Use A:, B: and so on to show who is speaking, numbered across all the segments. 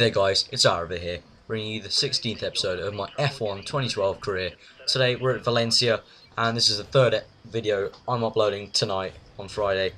A: G'day guys, it's Arva here, bringing you the 16th episode of my F1 2012 career. Today we're at Valencia, and this is the third video I'm uploading tonight on Friday.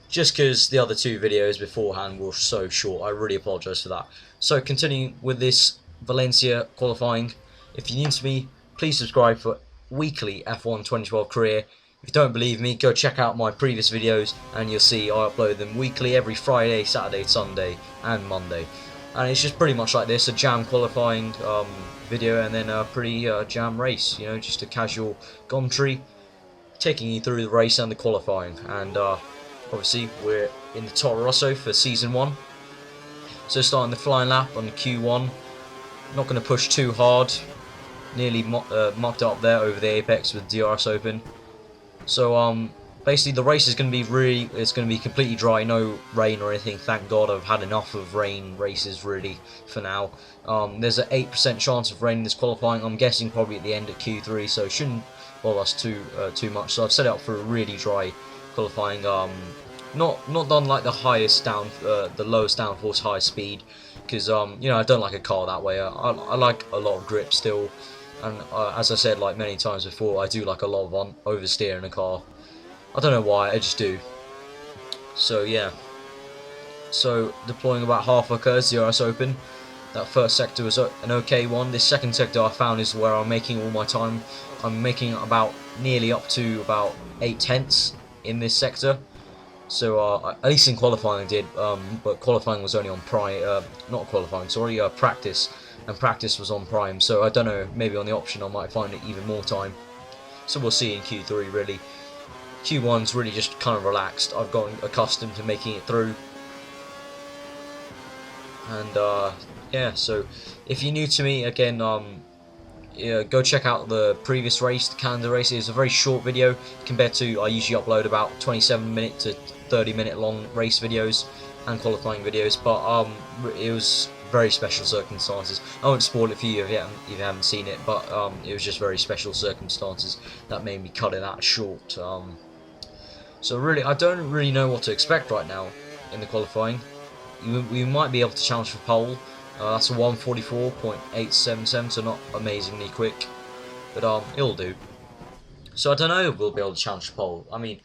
A: Just because the other two videos beforehand were so short, I really apologise for that. So continuing with this Valencia qualifying, if you're new to me, please subscribe for weekly F1 2012 career. If you don't believe me, go check out my previous videos and you'll see I upload them weekly every Friday, Saturday, Sunday and Monday. And it's just pretty much like this, a jam qualifying video and then a pretty jam race, you know, just a casual commentary taking you through the race and the qualifying. And obviously we're in the Toro Rosso for Season 1. So starting the flying lap on the Q1, not going to push too hard, nearly mocked up there over the apex with DRS open. So basically the race is going to be it's going to be completely dry, no rain or anything. Thank God, I've had enough of rain races really for now. There's an 8% chance of rain in this qualifying. I'm guessing probably at the end of Q3, so it shouldn't bother us too much. So I've set it up for a really dry qualifying. Not done like the lowest downforce, high speed, because you know, I don't like a car that way. I like a lot of grip still. And as I said like many times before, I do like a lot of oversteer in a car. I don't know why, I just do. So yeah. So deploying about half a curve, DRS open. That first sector was an okay one. This second sector I found is where I'm making all my time. I'm making about nearly up to about 8/10 in this sector. So at least in qualifying I did, but qualifying was only on not qualifying, sorry, practice. And practice was on prime, so I don't know, maybe on the option I might find it even more time. So we'll see in Q3 really. Q1's really just kind of relaxed. I've gotten accustomed to making it through. And yeah, so if you're new to me, again, yeah, go check out the previous race, the Canada race. It's a very short video compared to, I usually upload about 27-minute to 30-minute long race videos and qualifying videos, but it was very special circumstances. I won't spoil it for you if you haven't seen it, but it was just very special circumstances that made me cut it that short. So really, I don't really know what to expect right now in the qualifying. We might be able to challenge for pole. That's a 144.877, so not amazingly quick, but it'll do. So I don't know if we'll be able to challenge for pole. I mean,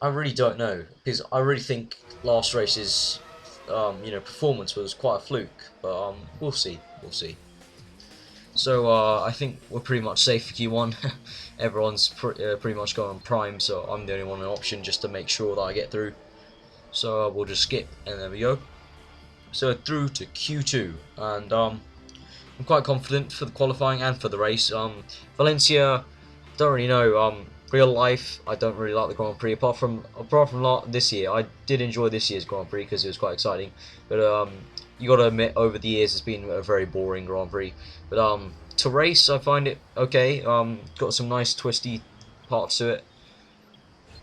A: I really don't know, because I really think last race's you know, performance was quite a fluke, but we'll see. So I think we're pretty much safe for Q1. Everyone's pretty much gone on prime, so I'm the only one in option just to make sure that I get through. So we'll just skip, and there we go. So through to Q2, and I'm quite confident for the qualifying and for the race. Valencia, don't really know. Real life, I don't really like the Grand Prix apart from this year. I did enjoy this year's Grand Prix because it was quite exciting, but you got to admit, over the years it's been a very boring Grand Prix. But to race, I find it okay. Got some nice twisty parts to it.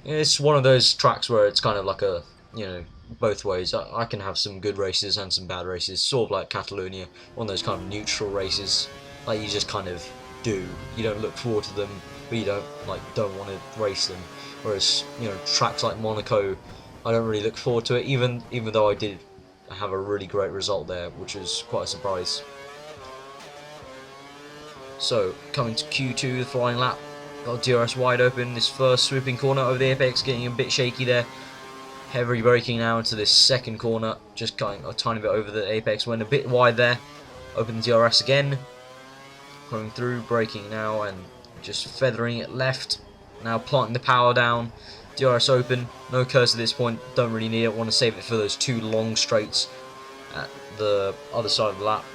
A: It's one of those tracks where it's kind of like a, you know, both ways. I can have some good races and some bad races, sort of like Catalonia, one of those kind of neutral races, like you just kind of do. You don't look forward to them, but you don't want to race them. Whereas, you know, tracks like Monaco, I don't really look forward to it, even though I did have a really great result there, which was quite a surprise. So coming to Q2, the flying lap, got DRS wide open. This first swooping corner over the apex, getting a bit shaky there. Heavy braking now into this second corner, just going a tiny bit over the apex, went a bit wide there. Open the DRS again, coming through, braking now and just feathering it left. Now planting the power down, DRS open, no curves at this point, don't really need it, want to save it for those two long straights at the other side of the lap.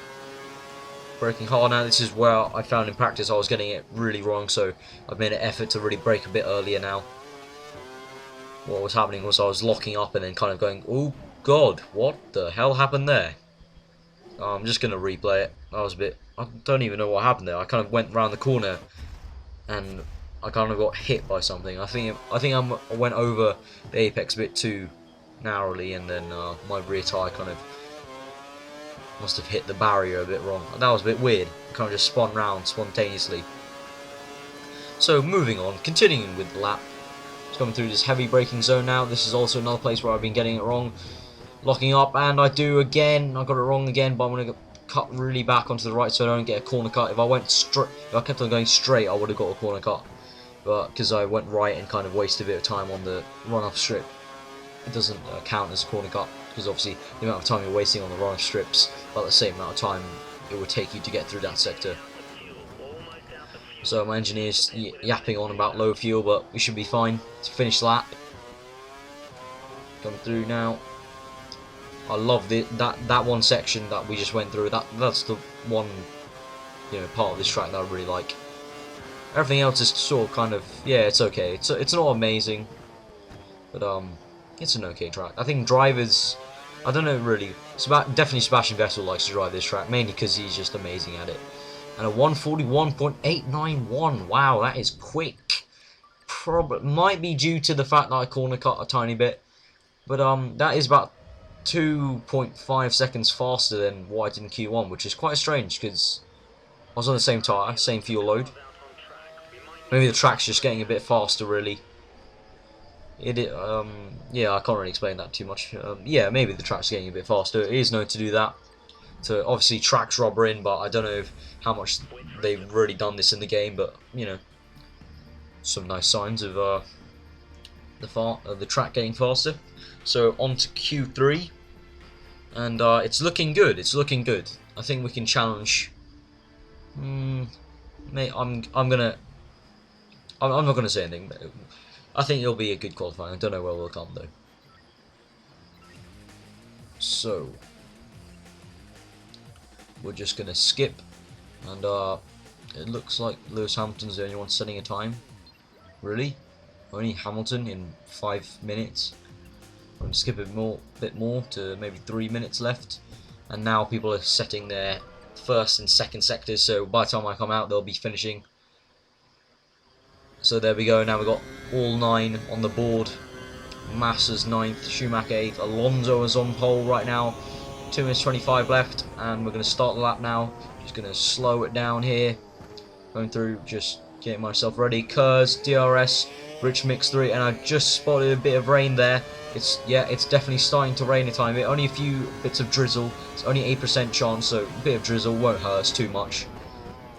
A: Braking hard now. This is where I found in practice I was getting it really wrong, so I've made an effort to really brake a bit earlier now. What was happening was I was locking up and then kind of going, oh god, what the hell happened there? I'm just going to replay it. That was a bit, I don't even know what happened there. I kind of went around the corner and I kind of got hit by something. I think I went over the apex a bit too narrowly, and then my rear tyre kind of must have hit the barrier a bit wrong. That was a bit weird. It kind of just spun round spontaneously. So moving on, continuing with the lap. It's coming through this heavy braking zone now. This is also another place where I've been getting it wrong. locking up, and I do again. I got it wrong again, but I'm gonna cut really back onto the right so I don't get a corner cut. If I kept on going straight, I would have got a corner cut, but because I went right and kind of wasted a bit of time on the run-off strip, it doesn't count as a corner cut, because obviously the amount of time you're wasting on the run-off strips, about the same amount of time it would take you to get through that sector. So my engineer's yapping on about low fuel, but we should be fine to finish the lap. Coming through now. I love that one section that we just went through. That's the one, you know, part of this track that I really like. Everything else is sort of kind of, yeah, it's okay. It's not amazing, but it's an okay track. I think drivers, I don't know really. Definitely Sebastian Vettel likes to drive this track, mainly because he's just amazing at it. And a 141.891. Wow, that is quick. Might be due to the fact that I corner cut a tiny bit, but that is about 2.5 seconds faster than what I did in Q1, which is quite strange because I was on the same tyre, same fuel load. Maybe the track's just getting a bit faster, really. Yeah, I can't really explain that too much. Yeah, maybe the track's getting a bit faster. It is known to do that, to obviously track rubber in, but I don't know how much they've really done this in the game. But you know, some nice signs of the track getting faster. So on to Q3, and it's looking good. It's looking good. I think we can challenge. I'm not gonna say anything. But I think it'll be a good qualifying. I don't know where we'll come though. So we're just gonna skip, and it looks like Lewis Hamilton's the only one setting a time. Really, only Hamilton in 5 minutes. I'm gonna skip a bit more to maybe 3 minutes left, and now people are setting their first and second sectors. So by the time I come out, they'll be finishing. So there we go. Now we've got all 9 on the board. Massa's 9th, Schumacher 8th, Alonso is on pole right now. 2 minutes 25 left, and we're going to start the lap now. Just going to slow it down here. Going through, just getting myself ready. Kurz, DRS, Rich Mix 3, and I just spotted a bit of rain there. It's definitely starting to rain a tiny bit. Only a few bits of drizzle. It's only 8% chance, so a bit of drizzle won't hurt us too much.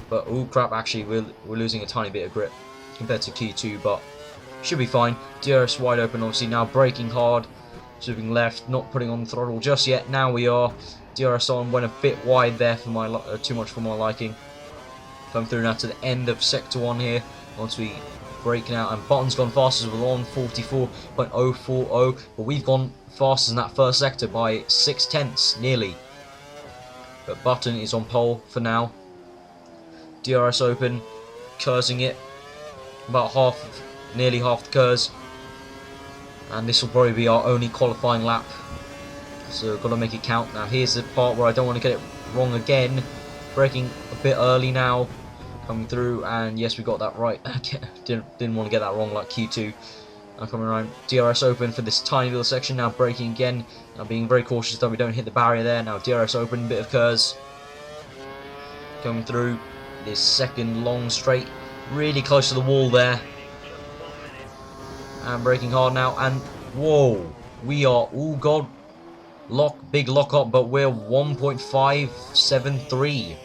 A: But oh crap, actually we're losing a tiny bit of grip compared to Q2, but should be fine. DRS wide open, obviously now braking hard, sweeping left, not putting on the throttle just yet. Now we are. DRS on, went a bit wide there for my too much for my liking. Come through now to the end of sector 1 here. Once we brake now, and Button's gone fastest with on 44.040, but we've gone faster than that first sector by 6/10 nearly. But Button is on pole for now. DRS open, cursing it. About nearly half the curves, and this will probably be our only qualifying lap, so got to make it count. Now here's the part where I don't want to get it wrong again. Braking a bit early now, coming through, and yes, we got that right. didn't want to get that wrong like Q2. Now coming around, DRS open for this tiny little section. Now braking again, now being very cautious that we don't hit the barrier there. Now DRS open, bit of curves coming through this second long straight. Really close to the wall there, and braking hard now, and whoa, we are, oh god, big lock up, but we're 1.573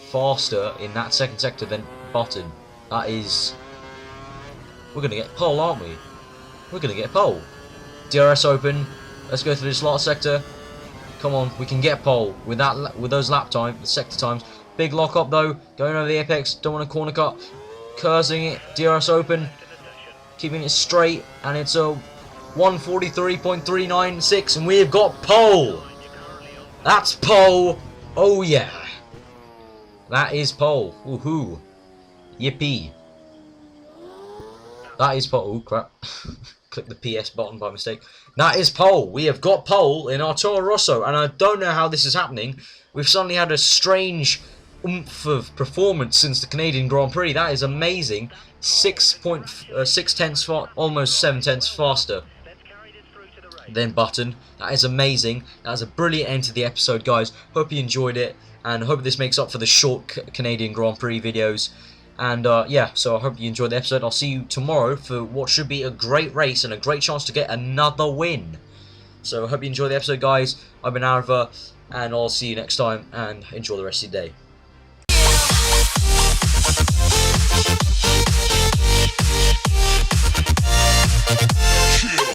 A: faster in that second sector than Button. That is, we're gonna get pole, aren't we? We're gonna get pole. DRS open, let's go through this last sector. Come on, we can get pole with that, with those lap time, the sector times. Big lock up though, going over the apex, don't want a corner cut. Cursing it, DRS open, keeping it straight, and it's a 143.396, and we have got pole. That's pole. Oh yeah, that is pole. Woohoo! Yippee! That is pole. Oh crap! Click the PS button by mistake. That is pole. We have got pole in our Toro Rosso, and I don't know how this is happening. We've suddenly had a strange oomph of performance since the Canadian Grand Prix. That is amazing. 6/10, almost 7/10 faster than Button. That is amazing. That is a brilliant end to the episode, guys. Hope you enjoyed it, and hope this makes up for the short Canadian Grand Prix videos. And yeah, so I hope you enjoyed the episode. I'll see you tomorrow for what should be a great race and a great chance to get another win. So I hope you enjoy the episode, guys. I've been Arva, and I'll see you next time, and enjoy the rest of your day.